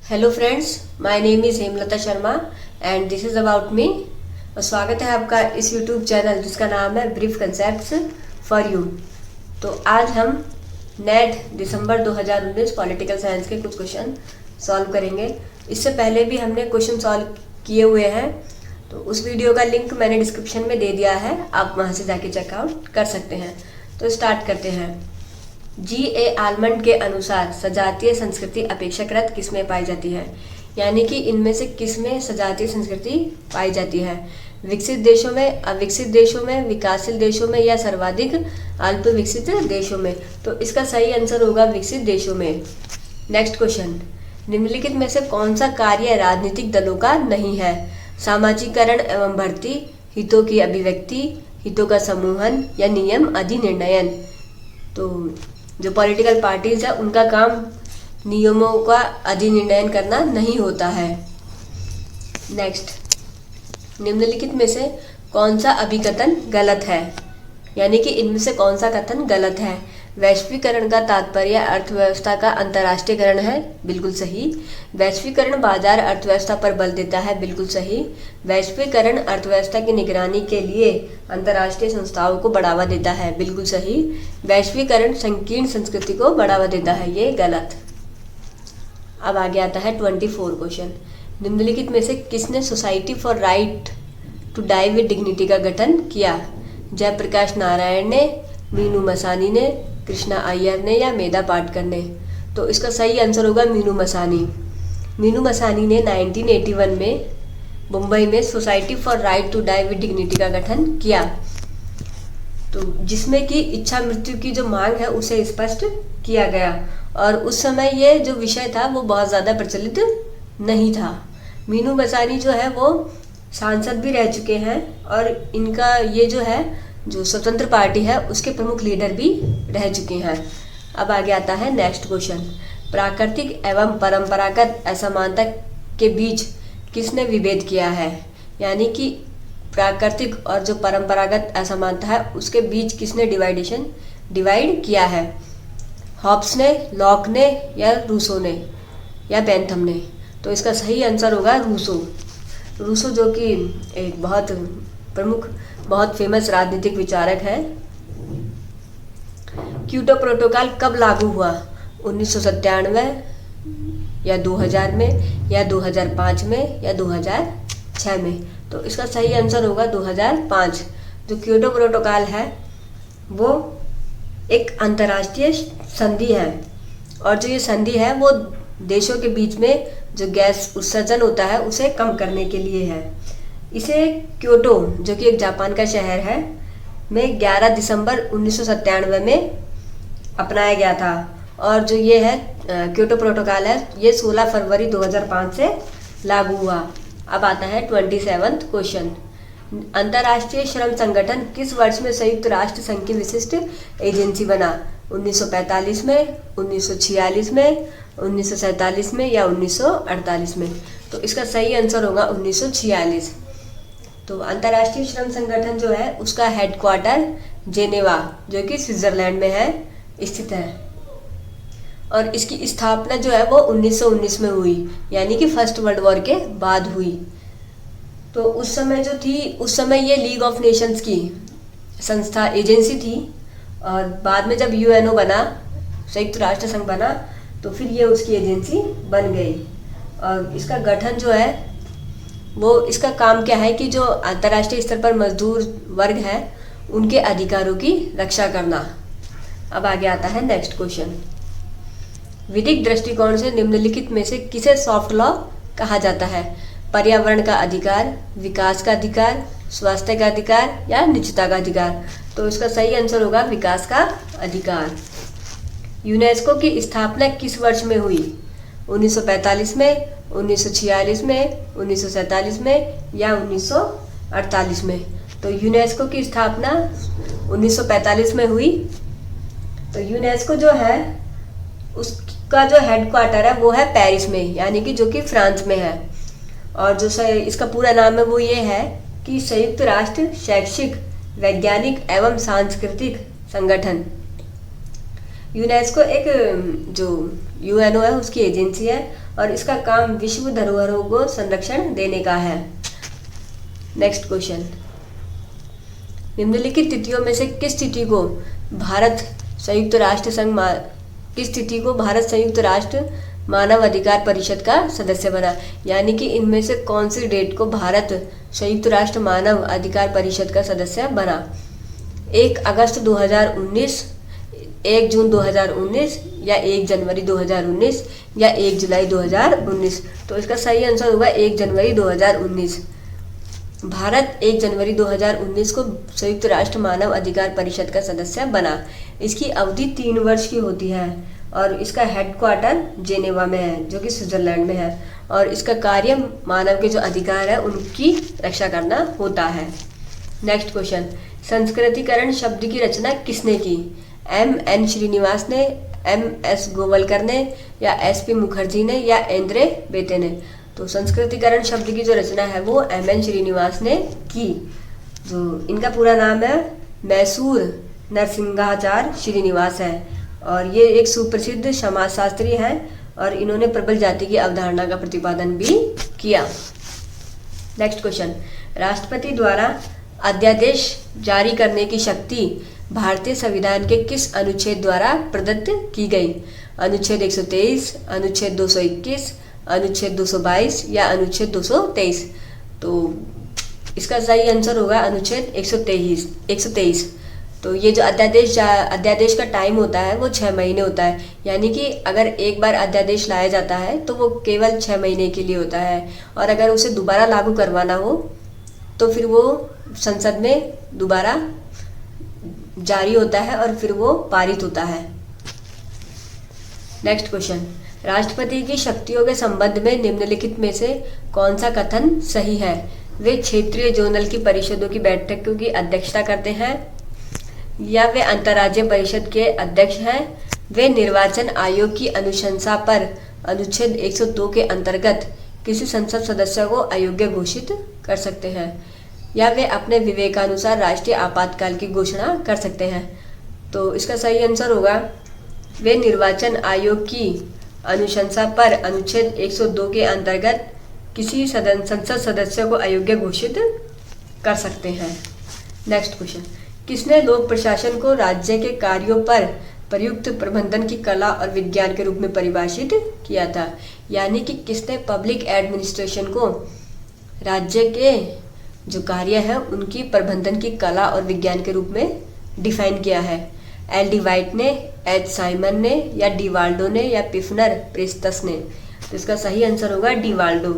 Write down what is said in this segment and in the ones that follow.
Hello friends, my name is Hemlata Sharma and this is about me. स्वागत है आपका इस यूट्यूब चैनल जिसका नाम है ब्रीफ कंसेप्ट्स फॉर यू। तो आज हम नेट दिसंबर 2019 पॉलिटिकल साइंस के कुछ क्वेश्चन सॉल्व करेंगे। इससे पहले भी हमने क्वेश्चन सॉल्व किए हुए हैं, तो उस वीडियो का लिंक मैंने डिस्क्रिप्शन में दे दिया है, आप वहाँ से जाके चेकआउट कर सकते हैं। तो स्टार्ट करते हैं। G.A. आलमंड के अनुसार सजातीय संस्कृति अपेक्षाकृत किसमें पाई जाती है, यानी कि इनमें से किसमें सजातीय संस्कृति पाई जाती है? विकसित देशों में, अविकसित देशों में, विकासशील देशों में या सर्वाधिक अल्प विकसित देशों में? तो इसका सही आंसर होगा विकसित देशों में। नेक्स्ट क्वेश्चन, निम्नलिखित में से कौन सा कार्य राजनीतिक दलों का नहीं है? सामाजिकरण एवं भर्ती, हितों की अभिव्यक्ति, हितों का समूहन या नियम अधिनिर्णयन? तो जो पॉलिटिकल पार्टीज है उनका काम नियमों का अधिनिर्णयन करना नहीं होता है। नेक्स्ट, निम्नलिखित में से कौन सा अभिकथन गलत है, यानी कि इनमें से कौन सा कथन गलत है? वैश्वीकरण का तात्पर्य अर्थव्यवस्था का अंतर्राष्ट्रीयकरण है, बिल्कुल सही। वैश्वीकरण बाजार अर्थव्यवस्था पर बल देता है, बिल्कुल सही। वैश्वीकरण अर्थव्यवस्था की निगरानी के लिए अंतर्राष्ट्रीय संस्थाओं को बढ़ावा देता है, बिल्कुल सही। वैश्वीकरण संकीर्ण संस्कृति को बढ़ावा देता है, ये गलत। अब आगे आता है 24 क्वेश्चन। निम्नलिखित में से किसने society for right to die with dignity का गठन किया? जयप्रकाश नारायण ने, मीनू मसानी ने, कृष्णा अय्यर ने या मेधा पाटकर ने? तो इसका सही आंसर होगा मीनू मसानी। मीनू मसानी ने 1981 में मुंबई में society for right to die with dignity का गठन किया, तो जिसमें कि इच्छा मृत्यु की जो मांग है उसे स्पष्ट किया गया। और उस समय ये जो विषय था वो बहुत ज़्यादा प्रचलित नहीं था। मीनू मसानी जो है वो सांसद भी रह चुके हैं और इनका ये जो है जो स्वतंत्र पार्टी है उसके प्रमुख लीडर भी रह चुके हैं। अब आगे आता है नेक्स्ट क्वेश्चन। प्राकृतिक एवं परंपरागत असमानता के बीच किसने विभेद किया है, यानी कि प्राकृतिक और जो परंपरागत असमानता है उसके बीच किसने डिवाइड किया है? हॉब्स ने, लॉक ने या रूसो ने या बेंथम ने? तो इसका सही आंसर होगा रूसो जो कि एक बहुत प्रमुख, बहुत फेमस राजनीतिक विचारक है। क्योटो प्रोटोकॉल कब लागू हुआ? 1997 या 2000 में या 2005 में या 2006 में? तो इसका सही आंसर होगा 2005। जो क्योटो प्रोटोकॉल है वो एक अंतर्राष्ट्रीय संधि है और जो ये संधि है वो देशों के बीच में जो गैस उत्सर्जन होता है उसे कम करने के लिए है। इसे क्योटो, जो कि एक जापान का शहर है, में 11 दिसंबर 1997 में अपनाया गया था। और जो ये है क्योटो प्रोटोकॉल है ये 16 फरवरी 2005 से लागू हुआ। अब आता है 27वां क्वेश्चन। अंतर्राष्ट्रीय श्रम संगठन किस वर्ष में संयुक्त राष्ट्र संघ की विशिष्ट एजेंसी बना? 1945 में, 1946 में, 1947 में या 1948 में? तो इसका सही आंसर होगा 1946। तो अंतर्राष्ट्रीय श्रम संगठन जो है उसका हेडक्वार्टर जेनेवा, जो कि स्विट्जरलैंड में है, स्थित है। और इसकी स्थापना जो है वो 1919 में हुई, यानी कि फर्स्ट वर्ल्ड वॉर के बाद हुई। तो उस समय जो थी, उस समय ये लीग ऑफ नेशंस की संस्था, एजेंसी थी। और बाद में जब यूएनओ बना, संयुक्त राष्ट्र संघ बना, तो फिर ये उसकी एजेंसी बन गई। और इसका गठन जो है वो, इसका काम क्या है कि जो अंतर्राष्ट्रीय स्तर पर मजदूर वर्ग है उनके अधिकारों की रक्षा करना। अब आगे आता है नेक्स्ट क्वेश्चन। विधिक दृष्टिकोण से निम्नलिखित में से किसे सॉफ्ट लॉ कहा जाता है? पर्यावरण का अधिकार, विकास का अधिकार, स्वास्थ्य का अधिकार या निजता का अधिकार? तो इसका सही आंसर होगा विकास का अधिकार। यूनेस्को की स्थापना किस वर्ष में हुई? 1945 में, 1946 में, 1947 में या 1948 में? तो यूनेस्को की स्थापना 1945 में हुई। तो यूनेस्को जो है उसका जो हेडक्वार्टर है वो है पेरिस में, यानी कि जो कि फ्रांस में है। और जो इसका पूरा नाम है वो ये है कि संयुक्त राष्ट्र शैक्षिक, वैज्ञानिक एवं सांस्कृतिक संगठन। यूनेस्को एक जो यूएनओ है उसकी एजेंसी है और इसका काम विश्व धरोहरों को संरक्षण देने का है। नेक्स्ट क्वेश्चन, निम्नलिखित तिथियों में से किस तिथि को भारत संयुक्त राष्ट्र मानव अधिकार परिषद का सदस्य बना? यानी कि इनमें से कौन सी डेट को भारत संयुक्त राष्ट्र मानव अधिकार परिषद का सदस्य बना? 1 अगस्त 2019, 1 जून 2019 या 1 जनवरी 2019 या 1 जुलाई 2019? तो इसका सही आंसर होगा 1 जनवरी 2019। भारत 1 जनवरी 2019 को संयुक्त राष्ट्र मानव अधिकार परिषद का सदस्य बना। इसकी अवधि 3 वर्ष की होती है और इसका हेडक्वार्टर जेनेवा में है, जो कि स्विट्जरलैंड में है, और इसका कार्य मानव के जो अधिकार है उनकी रक्षा करना होता है। नेक्स्ट क्वेश्चन, संस्कृतिकरण शब्द की रचना किसने की? M.N. श्रीनिवास ने, M.S. गोवलकर ने या S.P. मुखर्जी ने या एंद्रे बेते ने? तो संस्कृतिकरण शब्द की जो रचना है वो M.N. श्रीनिवास ने की। जो इनका पूरा नाम है मैसूर नरसिंहाचार्य श्रीनिवास है और ये एक सुप्रसिद्ध समाजशास्त्री हैं और इन्होंने प्रबल जाति की अवधारणा का प्रतिपादन भी किया। नेक्स्ट क्वेश्चन, राष्ट्रपति द्वारा अध्यादेश जारी करने की शक्ति भारतीय संविधान के किस अनुच्छेद द्वारा प्रदत्त की गई? अनुच्छेद 123, अनुच्छेद 221, अनुच्छेद 222 या अनुच्छेद 223? तो इसका सही आंसर होगा अनुच्छेद 123। तो ये जो अध्यादेश का टाइम होता है वो 6 महीने होता है, यानी कि अगर एक बार अध्यादेश लाया जाता है तो वो केवल 6 महीने के लिए होता है, और अगर उसे दोबारा लागू करवाना हो तो फिर वो संसद में दोबारा जारी होता है और फिर वो पारित होता है। नेक्स्ट क्वेश्चन, राष्ट्रपति की शक्तियों के संबंध में निम्नलिखित में से कौन सा कथन सही है? वे क्षेत्रीय जोनल की परिषदों की बैठकों की अध्यक्षता करते हैं, या वे अंतर्राज्यीय परिषद के अध्यक्ष हैं, वे निर्वाचन आयोग की अनुशंसा पर अनुच्छेद 102 के अंतर्गत किसी संसद सदस्य को अयोग्य घोषित कर सकते हैं, या वे अपने विवेकानुसार राष्ट्रीय आपातकाल की घोषणा कर सकते हैं? तो इसका सही आंसर होगा वे निर्वाचन आयोग की अनुशंसा पर अनुच्छेद 102 के अंतर्गत किसी संसद सदस्य को अयोग्य घोषित कर सकते हैं। नेक्स्ट क्वेश्चन, किसने लोक प्रशासन को राज्य के कार्यों पर प्रयुक्त प्रबंधन की कला और विज्ञान के रूप में परिभाषित किया था? यानी कि किसने पब्लिक एडमिनिस्ट्रेशन को राज्य के जो कार्य है उनकी प्रबंधन की कला और विज्ञान के रूप में डिफाइन किया है? L.D. वाइट ने, H. साइमन ने या डी वाल्डो ने या पिफनर प्रेस्टस ने? तो इसका सही आंसर होगा डी वाल्डो।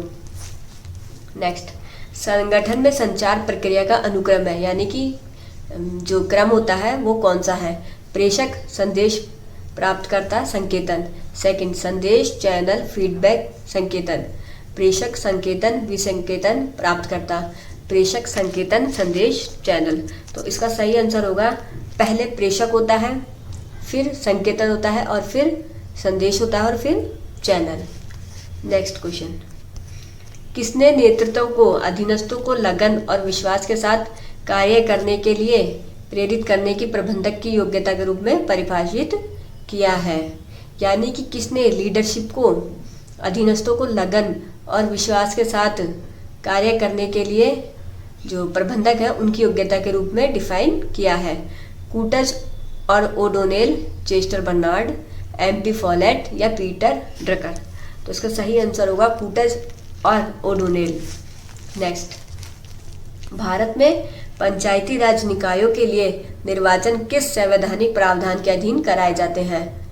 नेक्स्ट, संगठन में संचार प्रक्रिया का अनुक्रम है, यानी कि जो क्रम होता है वो कौन सा है? प्रेषक, संदेश, प्राप्तकर्ता, संकेतन। सेकंड, संदेश, चैनल, फीडबैक, संकेतन। प्रेषक, संकेतन, विसंकेतन, प्राप्तकर्ता। प्रेषक, संकेतन, संदेश, चैनल। तो इसका सही आंसर होगा पहले प्रेषक होता है, फिर संकेतन होता है और फिर संदेश होता है और फिर चैनल। नेक्स्ट क्वेश्चन, किसने नेतृत्व को अधीनस्थों को लगन और विश्वास के साथ कार्य करने के लिए प्रेरित करने की प्रबंधक की योग्यता के रूप में परिभाषित किया है? यानी कि किसने लीडरशिप को अधीनस्थों को लगन और विश्वास के साथ कार्य करने के लिए जो प्रबंधक है उनकी योग्यता के रूप में डिफाइन किया है? कूटज और O'Donnell, Chester Barnard, MP Follett या पीटर ड्रकर? तो इसका सही आंसर होगा कूटज और ओडोनेल। नेक्स्ट, भारत में पंचायती राज निकायों के लिए निर्वाचन किस संवैधानिक प्रावधान के अधीन कराए जाते हैं?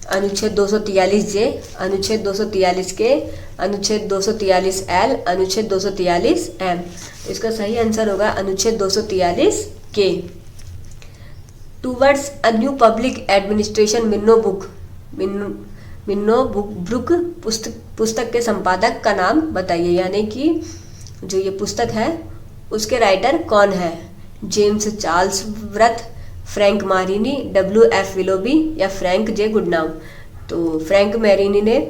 अनुच्छेद 243J, अनुच्छेद 243K, अनुच्छेद 243L, अनुच्छेद 243M? इसका सही आंसर होगा अनुच्छेद 243K। Towards a new public administration Minnowbrook पुस्तक के संपादक का नाम बताइए। यानी कि जो ये पुस्तक है उसके राइटर कौन है? James Charlesworth, Frank Marini, W.F. Willoughby या फ्रैंक जे गुडनाउ? तो फ्रैंक मैरिनी ने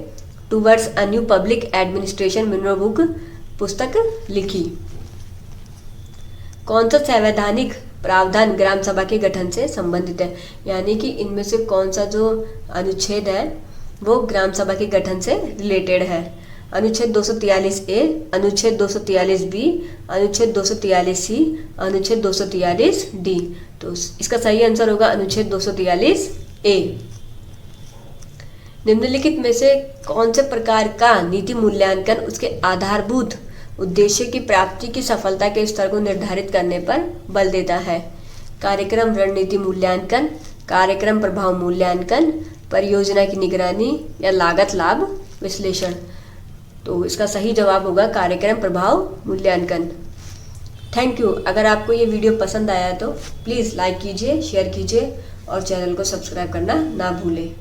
towards a new public administration Minnowbrook पुस्तक लिखी। कौन सा संवैधानिक प्रावधान ग्राम सभा के गठन से संबंधित है? यानी कि इनमें से कौन सा जो अनुच्छेद है वो ग्राम सभा के गठन से रिलेटेड है। अनुच्छेद 243 ए, अनुच्छेद 243 बी, अनुच्छेद 243 सी, अनुच्छेद 243 डी। तो इसका सही आंसर होगा अनुच्छेद 243 ए। निम्नलिखित में से कौन से प्रकार का नीति मूल्यांकन उसके आधारभूत उद्देश्य की प्राप्ति की सफलता के स्तर को निर्धारित करने पर बल देता है? कार्यक्रम रणनीति मूल्यांकन, कार्यक्रम प्रभाव मूल्यांकन, परियोजना की निगरानी या लागत लाभ विश्लेषण। तो इसका सही जवाब होगा कार्यक्रम प्रभाव मूल्यांकन। Thank you. अगर आपको ये वीडियो पसंद आया तो प्लीज़ लाइक कीजिए, शेयर कीजिए और चैनल को सब्सक्राइब करना ना भूलें।